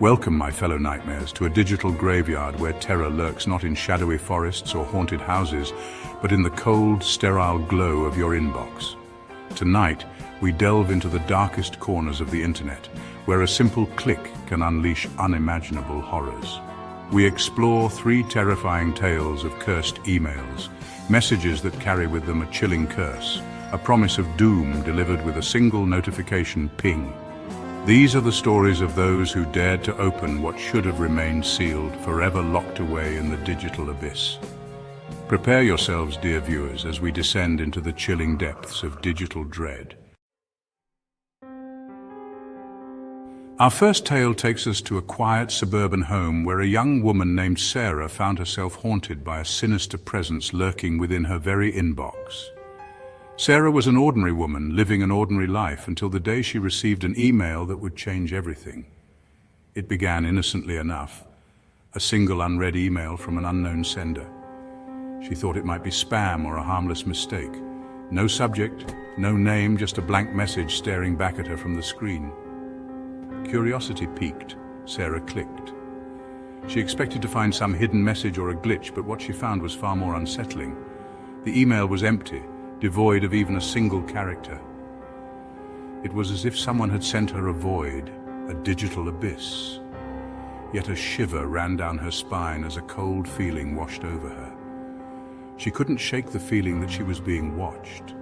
Welcome, my fellow nightmares, to a digital graveyard where terror lurks not in shadowy forests or haunted houses, but in the cold, sterile glow of your inbox. Tonight, we delve into the darkest corners of the internet, where a simple click can unleash unimaginable horrors. We explore 3 terrifying tales of cursed emails, messages that carry with them a chilling curse, a promise of doom delivered with a single notification ping. These are the stories of those who dared to open what should have remained sealed, forever locked away in the digital abyss. Prepare yourselves, dear viewers, as we descend into the chilling depths of digital dread. Our first tale takes us to a quiet suburban home where a young woman named Sarah found herself haunted by a sinister presence lurking within her very inbox. Sarah was an ordinary woman living an ordinary life until the day she received an email that would change everything. It began innocently enough, a single unread email from an unknown sender. She thought it might be spam or a harmless mistake. No subject, no name, just a blank message staring back at her from the screen. Curiosity piqued, Sarah clicked. She expected to find some hidden message or a glitch, but what she found was far more unsettling. The email was empty, devoid of even a single character. It was as if someone had sent her a void, a digital abyss. Yet a shiver ran down her spine as a cold feeling washed over her. She couldn't shake the feeling that she was being watched,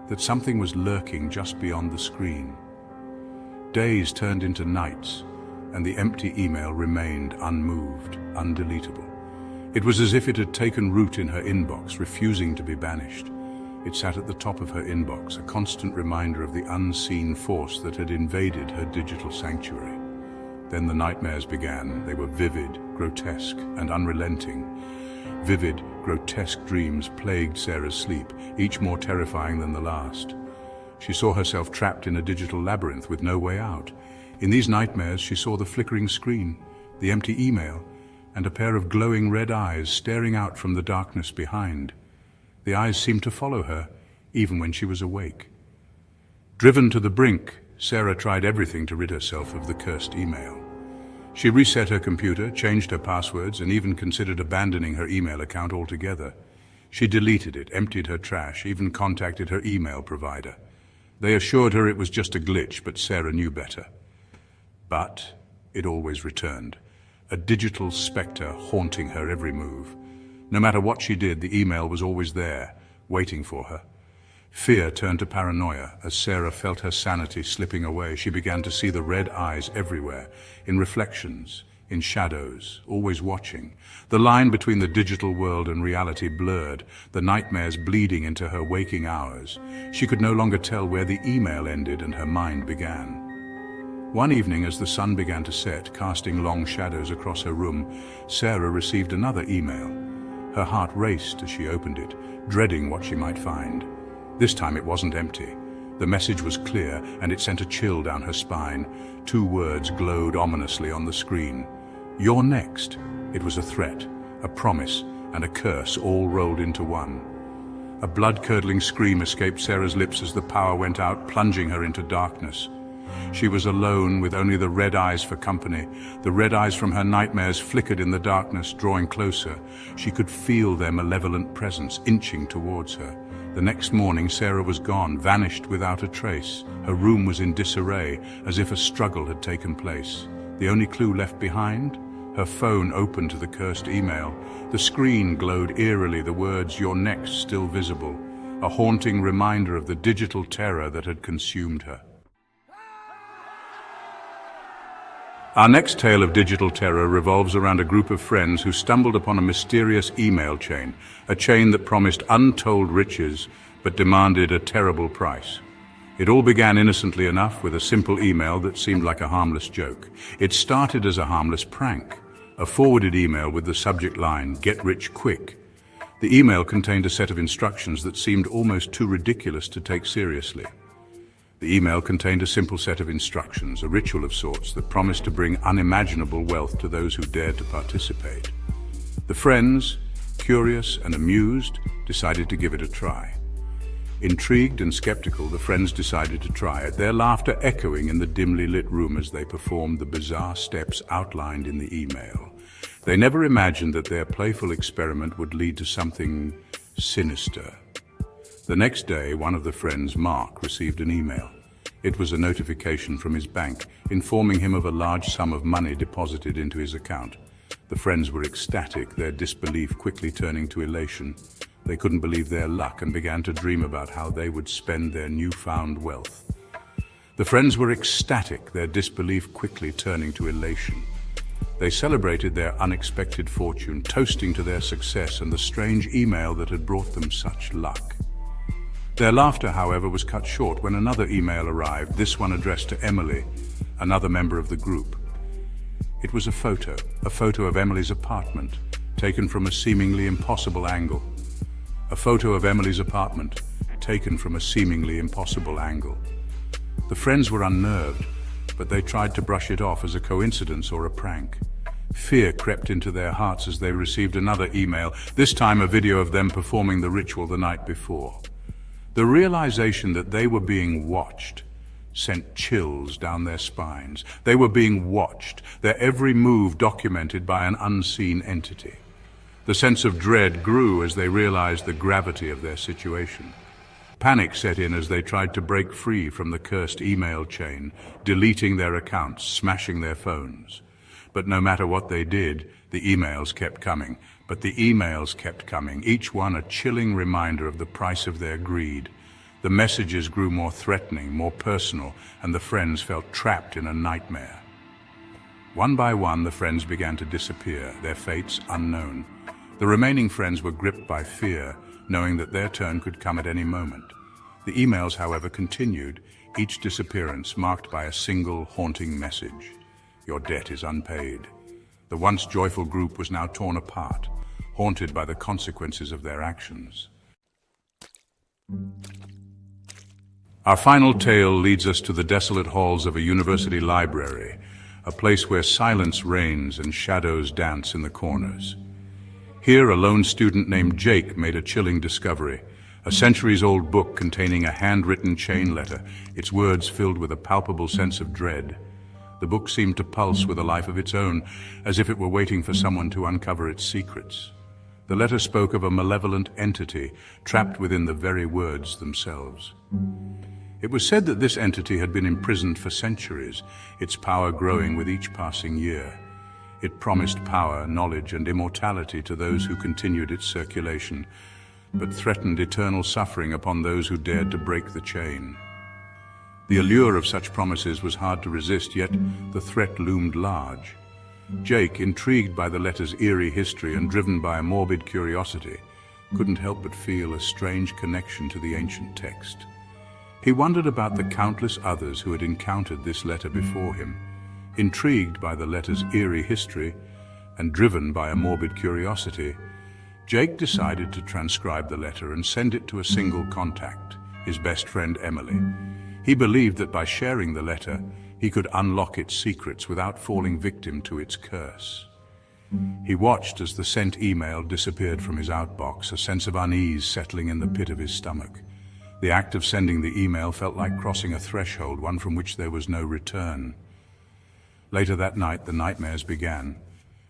that something was lurking just beyond the screen. Days turned into nights, and the empty email remained unmoved, undeletable. It was as if it had taken root in her inbox, refusing to be banished. It sat at the top of her inbox, a constant reminder of the unseen force that had invaded her digital sanctuary. Then the nightmares began. They were vivid, grotesque, and unrelenting. Vivid, grotesque dreams plagued Sarah's sleep, each more terrifying than the last. She saw herself trapped in a digital labyrinth with no way out. In these nightmares, she saw the flickering screen, the empty email, and a pair of glowing red eyes staring out from the darkness behind. The eyes seemed to follow her, even when she was awake. Driven to the brink, Sarah tried everything to rid herself of the cursed email. She reset her computer, changed her passwords, and even considered abandoning her email account altogether. She deleted it, emptied her trash, even contacted her email provider. They assured her it was just a glitch, but Sarah knew better. But it always returned, a digital specter haunting her every move. No matter what she did, the email was always there, waiting for her. Fear turned to paranoia as Sarah felt her sanity slipping away. She began to see the red eyes everywhere, in reflections, in shadows, always watching. The line between the digital world and reality blurred, the nightmares bleeding into her waking hours. She could no longer tell where the email ended and her mind began. One evening, as the sun began to set, casting long shadows across her room, Sarah received another email. Her heart raced as she opened it, dreading what she might find. This time it wasn't empty. The message was clear, and it sent a chill down her spine. 2 words glowed ominously on the screen. "You're next." It was a threat, a promise, and a curse all rolled into one. A blood-curdling scream escaped Sarah's lips as the power went out, plunging her into darkness. She was alone with only the red eyes for company. The red eyes from her nightmares flickered in the darkness, drawing closer. She could feel their malevolent presence inching towards her. The next morning, Sarah was gone, vanished without a trace. Her room was in disarray, as if a struggle had taken place. The only clue left behind? Her phone open to the cursed email. The screen glowed eerily, the words, "You're next," still visible. A haunting reminder of the digital terror that had consumed her. Our next tale of digital terror revolves around a group of friends who stumbled upon a mysterious email chain, a chain that promised untold riches but demanded a terrible price. It all began innocently enough with a simple email that seemed like a harmless joke. It started as a harmless prank, a forwarded email with the subject line, "Get rich quick." The email contained a set of instructions that seemed almost too ridiculous to take seriously. The email contained a simple set of instructions, a ritual of sorts that promised to bring unimaginable wealth to those who dared to participate. The friends, curious and amused, decided to give it a try. Intrigued and skeptical, the friends decided to try it, their laughter echoing in the dimly lit room as they performed the bizarre steps outlined in the email. They never imagined that their playful experiment would lead to something sinister. The next day, one of the friends, Mark, received an email. It was a notification from his bank, informing him of a large sum of money deposited into his account. The friends were ecstatic, their disbelief quickly turning to elation. They couldn't believe their luck and began to dream about how they would spend their newfound wealth. The friends were ecstatic, their disbelief quickly turning to elation. They celebrated their unexpected fortune, toasting to their success and the strange email that had brought them such luck. Their laughter, however, was cut short when another email arrived, this one addressed to Emily, another member of the group. It was a photo of Emily's apartment, taken from a seemingly impossible angle. A photo of Emily's apartment, taken from a seemingly impossible angle. The friends were unnerved, but they tried to brush it off as a coincidence or a prank. Fear crept into their hearts as they received another email, this time a video of them performing the ritual the night before. The realization that they were being watched sent chills down their spines. They were being watched, their every move documented by an unseen entity. The sense of dread grew as they realized the gravity of their situation. Panic set in as they tried to break free from the cursed email chain, deleting their accounts, smashing their phones. But no matter what they did, the emails kept coming. But the emails kept coming, each one a chilling reminder of the price of their greed. The messages grew more threatening, more personal, and the friends felt trapped in a nightmare. One by one, the friends began to disappear, their fates unknown. The remaining friends were gripped by fear, knowing that their turn could come at any moment. The emails, however, continued, each disappearance marked by a single haunting message. Your debt is unpaid. The once joyful group was now torn apart, haunted by the consequences of their actions. Our final tale leads us to the desolate halls of a university library, a place where silence reigns and shadows dance in the corners. Here, a lone student named Jake made a chilling discovery, a centuries-old book containing a handwritten chain letter, its words filled with a palpable sense of dread. The book seemed to pulse with a life of its own, as if it were waiting for someone to uncover its secrets. The letter spoke of a malevolent entity trapped within the very words themselves. It was said that this entity had been imprisoned for centuries, its power growing with each passing year. It promised power, knowledge, and immortality to those who continued its circulation, but threatened eternal suffering upon those who dared to break the chain. The allure of such promises was hard to resist, yet the threat loomed large. Jake, intrigued by the letter's eerie history and driven by a morbid curiosity, couldn't help but feel a strange connection to the ancient text. He wondered about the countless others who had encountered this letter before him. Intrigued by the letter's eerie history and driven by a morbid curiosity, Jake decided to transcribe the letter and send it to a single contact, his best friend Emily. He believed that by sharing the letter, he could unlock its secrets without falling victim to its curse. He watched as the sent email disappeared from his outbox, a sense of unease settling in the pit of his stomach. The act of sending the email felt like crossing a threshold, one from which there was no return. Later that night, the nightmares began.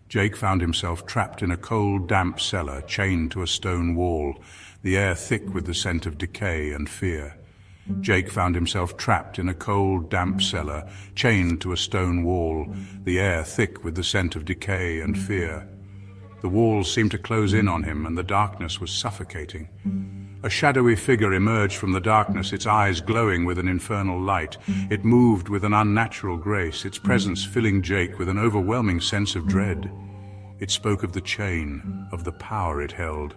Jake found himself trapped in a cold, damp cellar, chained to a stone wall, the air thick with the scent of decay and fear. Jake found himself trapped in a cold, damp cellar, chained to a stone wall, the air thick with the scent of decay and fear. The walls seemed to close in on him, and the darkness was suffocating. A shadowy figure emerged from the darkness, its eyes glowing with an infernal light. It moved with an unnatural grace, its presence filling Jake with an overwhelming sense of dread. It spoke of the chain, of the power it held,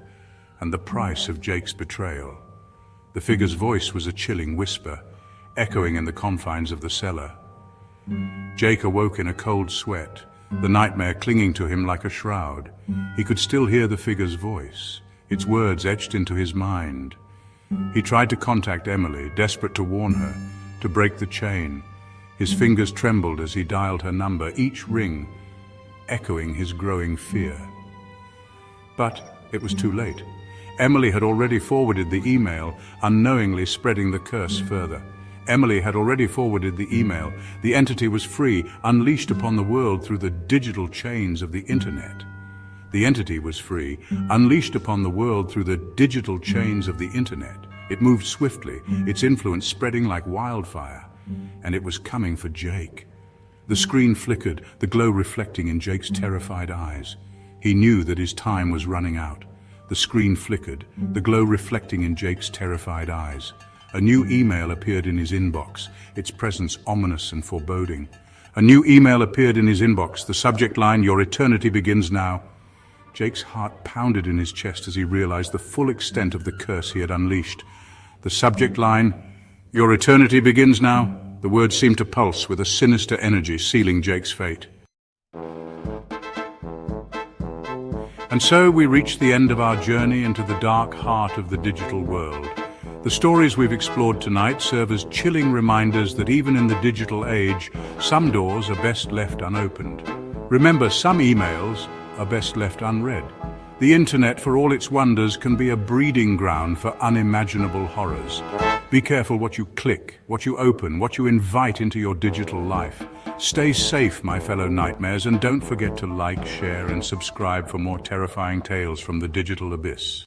and the price of Jake's betrayal. The figure's voice was a chilling whisper, echoing in the confines of the cellar. Jake awoke in a cold sweat, the nightmare clinging to him like a shroud. He could still hear the figure's voice, its words etched into his mind. He tried to contact Emily, desperate to warn her, to break the chain. His fingers trembled as he dialed her number, each ring echoing his growing fear. But it was too late. Emily had already forwarded the email, unknowingly spreading the curse further. Emily had already forwarded the email. The entity was free, unleashed upon the world through the digital chains of the internet. The entity was free, unleashed upon the world through the digital chains of the internet. It moved swiftly, its influence spreading like wildfire. And it was coming for Jake. The screen flickered, the glow reflecting in Jake's terrified eyes. He knew that his time was running out. The screen flickered, the glow reflecting in Jake's terrified eyes. A new email appeared in his inbox, its presence ominous and foreboding. A new email appeared in his inbox, the subject line, "Your eternity begins now." Jake's heart pounded in his chest as he realized the full extent of the curse he had unleashed. The subject line, "Your eternity begins now." The words seemed to pulse with a sinister energy, sealing Jake's fate. And so we reach the end of our journey into the dark heart of the digital world. The stories we've explored tonight serve as chilling reminders that even in the digital age, some doors are best left unopened. Remember, some emails are best left unread. The internet, for all its wonders, can be a breeding ground for unimaginable horrors. Be careful what you click, what you open, what you invite into your digital life. Stay safe, my fellow nightmares, and don't forget to like, share, and subscribe for more terrifying tales from the digital abyss.